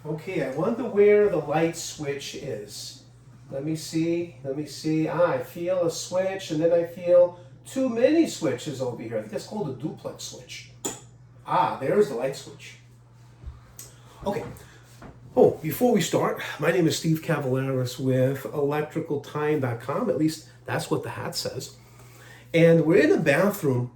Okay, I wonder where the light switch is. Let me see, I feel a switch and then I feel too many switches over here. I think that's called a duplex switch. Ah, there's the light switch. Okay. Oh, before we start, my name is Steve Cavalaris with electricaltime.com. At least that's what the hat says. And we're in a bathroom,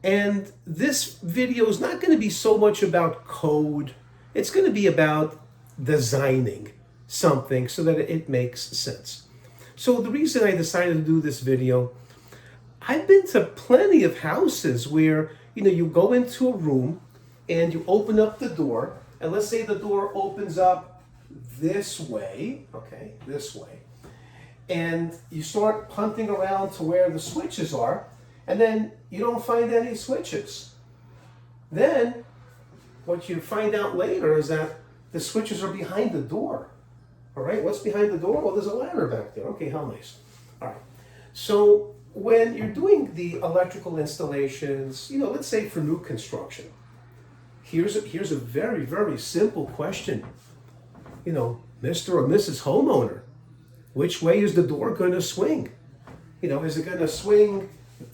and this video is not going to be so much about code. It's going to be about designing something so that it makes sense. So the reason I decided to do this video, I've been to plenty of houses where, you go into a room and you open up the door, and let's say the door opens up this way, okay, this way, and you start punting around to where the switches are, and then you don't find any switches. Then what you find out later is that the switches are behind the door. All right, what's behind the door? Well, there's a ladder back there. Okay, how nice. All right, so when you're doing the electrical installations, let's say for new construction, here's a very, very simple question. Mr. or Mrs. Homeowner, which way is the door going to swing? Is it going to swing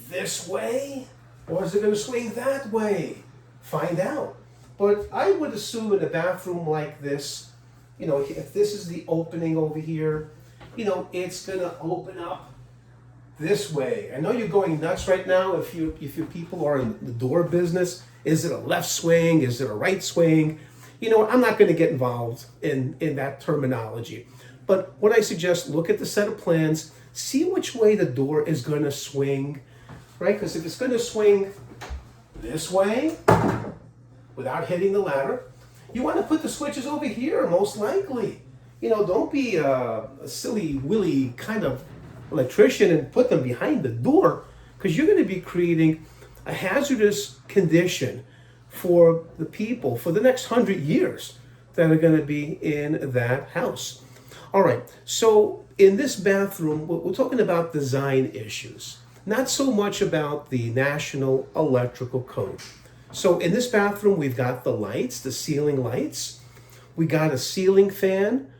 this way or is it going to swing that way? Find out. But I would assume in a bathroom like this, if this is the opening over here, it's going to open up this way. I know you're going nuts right now if you people are in the door business. Is it a left swing? Is it a right swing? I'm not going to get involved in that terminology. But what I suggest, look at the set of plans, see which way the door is going to swing, right? Because if it's going to swing this way without hitting the ladder, you want to put the switches over here, most likely. Don't be a silly willy kind of electrician and put them behind the door, because you're going to be creating a hazardous condition for the people for the next 100 years that are going to be in that house. All right, so in this bathroom, we're talking about design issues, not so much about the National Electrical Code. So in this bathroom, we've got the lights, the ceiling lights. We got a ceiling fan,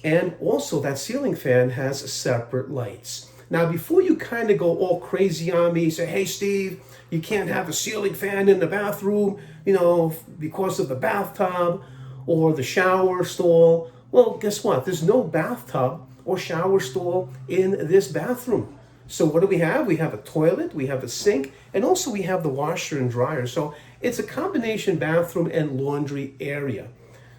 and also that ceiling fan has separate lights. Now, before you kind of go all crazy on me, say, hey, Steve, you can't have a ceiling fan in the bathroom, because of the bathtub or the shower stall. Well, guess what? There's no bathtub or shower stall in this bathroom. So what do we have? We have a toilet, we have a sink, and also we have the washer and dryer. So it's a combination bathroom and laundry area.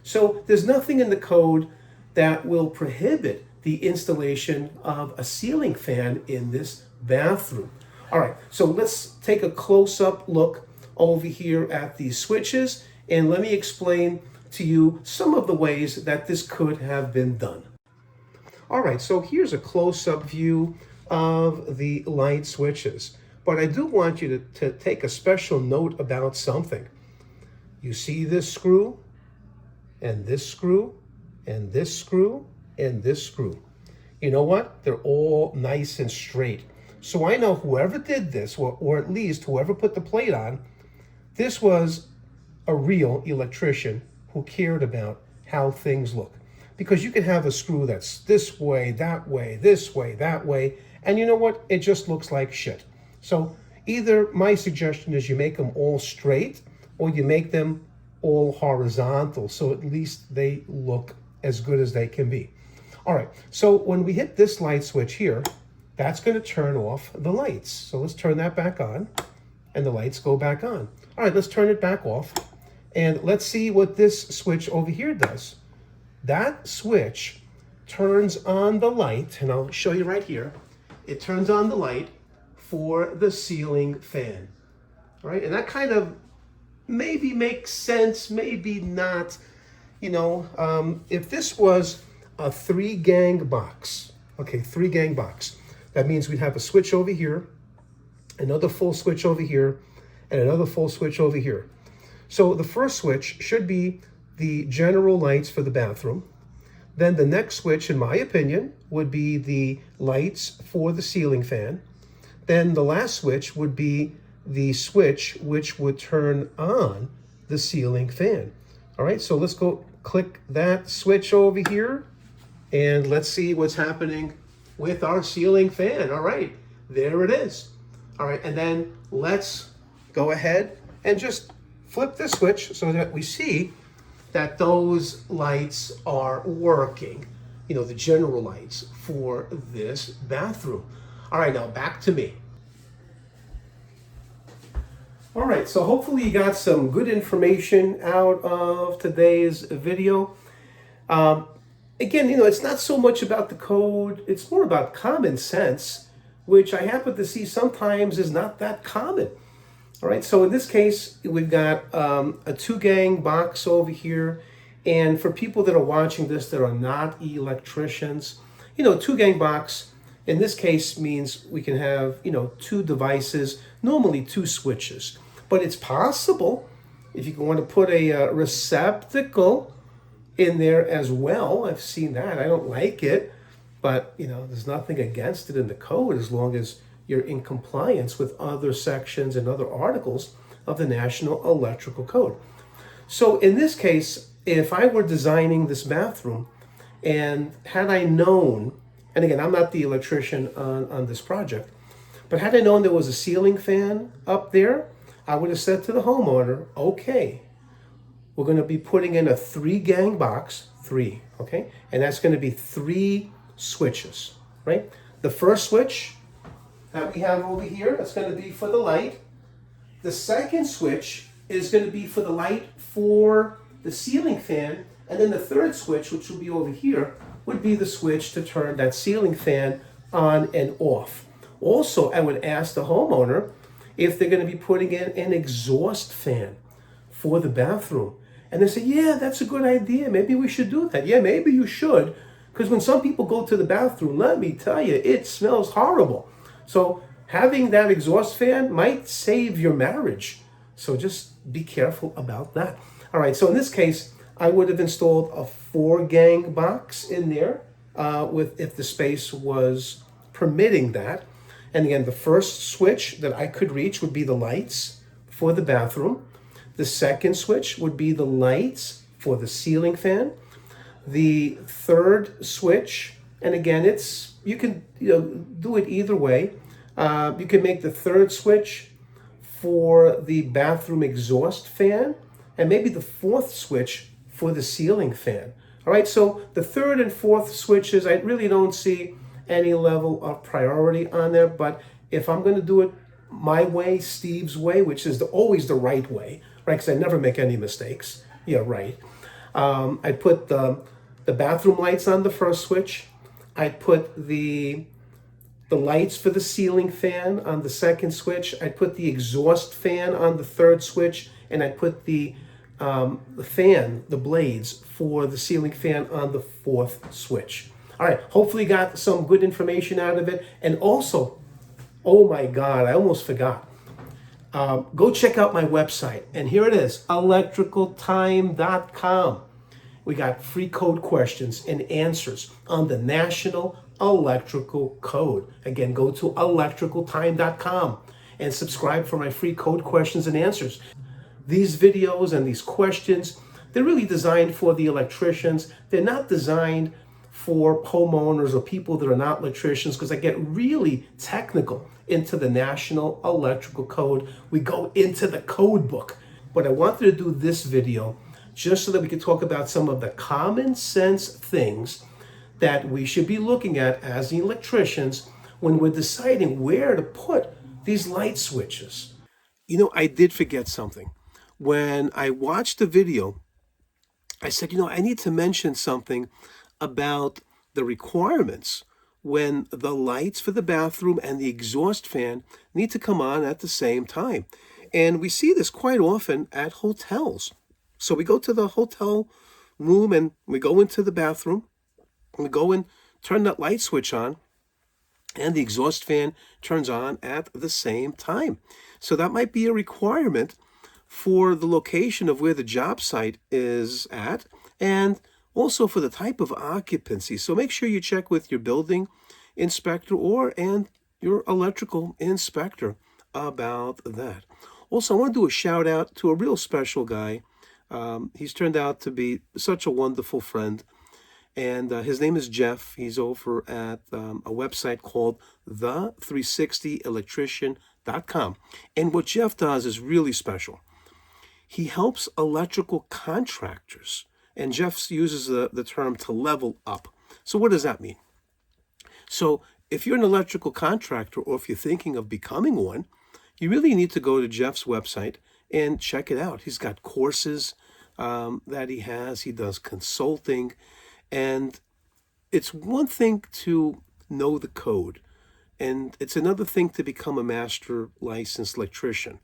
So there's nothing in the code that will prohibit the installation of a ceiling fan in this bathroom. All right, so let's take a close-up look over here at these switches, and let me explain to you some of the ways that this could have been done. All right, so here's a close-up view of the light switches, but I do want you to take a special note about something. You see this screw, and this screw, and this screw, and this screw. You know what? They're all nice and straight. So I know whoever did this, or at least whoever put the plate on, this was a real electrician who cared about how things look. Because you can have a screw that's this way, this way, that way, and you know what? It just looks like shit. So either my suggestion is you make them all straight, or you make them all horizontal, so at least they look as good as they can be. All right, so when we hit this light switch here, that's going to turn off the lights. So let's turn that back on, and the lights go back on. All right, let's turn it back off, and let's see what this switch over here does. That switch turns on the light, and I'll show you right here. It turns on the light for the ceiling fan. All right, and that kind of maybe makes sense, maybe not. If this was a 3-gang box, okay, 3-gang box, that means we'd have a switch over here, another full switch over here, and another full switch over here. So the first switch should be the general lights for the bathroom. Then the next switch, in my opinion, would be the lights for the ceiling fan. Then the last switch would be the switch which would turn on the ceiling fan. All right, so let's go click that switch over here, and let's see what's happening with our ceiling fan. All right, there it is. All right, and then let's go ahead and just flip the switch so that we see that those lights are working, you know, the general lights for this bathroom. All right, now back to me. All right, so hopefully you got some good information out of today's video. Again, you know, it's not so much about the code, it's more about common sense, which I happen to see sometimes is not that common. All right, so in this case, we've got a 2-gang box over here. And for people that are watching this that are not electricians, you know, 2-gang box in this case means we can have, you know, 2 devices, normally 2 switches. But it's possible if you want to put a receptacle in there as well. I've seen that. I don't like it, but you know, there's nothing against it in the code as long as you're in compliance with other sections and other articles of the National Electrical Code. So in this case, if I were designing this bathroom and had I known, and again, I'm not the electrician on this project, but had I known there was a ceiling fan up there, I would have said to the homeowner, okay, we're going to be putting in a 3-gang box, 3, okay? And that's going to be 3 switches, right? The first switch that we have over here, that's going to be for the light. The second switch is going to be for the light for the ceiling fan. And then the third switch, which will be over here, would be the switch to turn that ceiling fan on and off. Also, I would ask the homeowner if they're going to be putting in an exhaust fan for the bathroom. And they say, yeah, that's a good idea. Maybe we should do that. Yeah, maybe you should. Because when some people go to the bathroom, let me tell you, it smells horrible. So having that exhaust fan might save your marriage. So just be careful about that. All right, so in this case, I would have installed a 4-gang box in there if the space was permitting that. And again, the first switch that I could reach would be the lights for the bathroom. The second switch would be the lights for the ceiling fan. The third switch, and again, you can do it either way. You can make the third switch for the bathroom exhaust fan, and maybe the fourth switch for the ceiling fan. All right, so the third and fourth switches, I really don't see any level of priority on there, but if I'm going to do it my way, Steve's way, which is always the right way, right, because I never make any mistakes. Yeah, right. I put the bathroom lights on the first switch. I put the lights for the ceiling fan on the second switch. I put the exhaust fan on the third switch, and I put the fan, the blades for the ceiling fan on the fourth switch. All right, hopefully you got some good information out of it. And also, oh my God, I almost forgot. Go check out my website. And here it is, electricaltime.com. We got free code questions and answers on the National Electrical Code. Again, go to electricaltime.com and subscribe for my free code questions and answers. These videos and these questions, they're really designed for the electricians. They're not designed for homeowners or people that are not electricians, because I get really technical into the National Electrical Code. We go into the code book. But I wanted to do this video just so that we could talk about some of the common sense things that we should be looking at as the electricians when we're deciding where to put these light switches. You know, I did forget something. When I watched the video, I said, I need to mention something about the requirements when the lights for the bathroom and the exhaust fan need to come on at the same time. And we see this quite often at hotels. So we go to the hotel room and we go into the bathroom, and we go and turn that light switch on, and the exhaust fan turns on at the same time. So that might be a requirement for the location of where the job site is at, and also for the type of occupancy. So make sure you check with your building inspector and your electrical inspector about that. Also, I want to do a shout out to a real special guy He's turned out to be such a wonderful friend. And his name is Jeff. He's over at a website called the360electrician.com. And what Jeff does is really special. He helps electrical contractors. And Jeff uses the term to level up. So what does that mean? So if you're an electrical contractor, or if you're thinking of becoming one, you really need to go to Jeff's website and check it out. He's got courses that he has. He does consulting. And it's one thing to know the code, and it's another thing to become a master licensed electrician.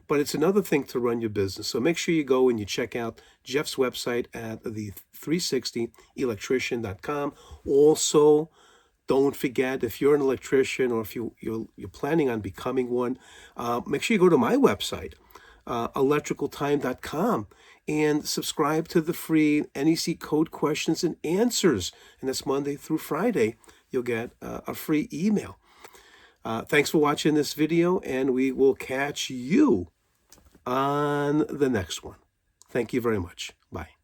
But it's another thing to run your business. So make sure you go and you check out Jeff's website at the360electrician.com. Also, don't forget, if you're an electrician, or if you're planning on becoming one, make sure you go to my website, electricaltime.com, and subscribe to the free NEC code questions and answers. And that's Monday through Friday. You'll get a free email. Thanks for watching this video, and we will catch you on the next one. Thank you very much. Bye.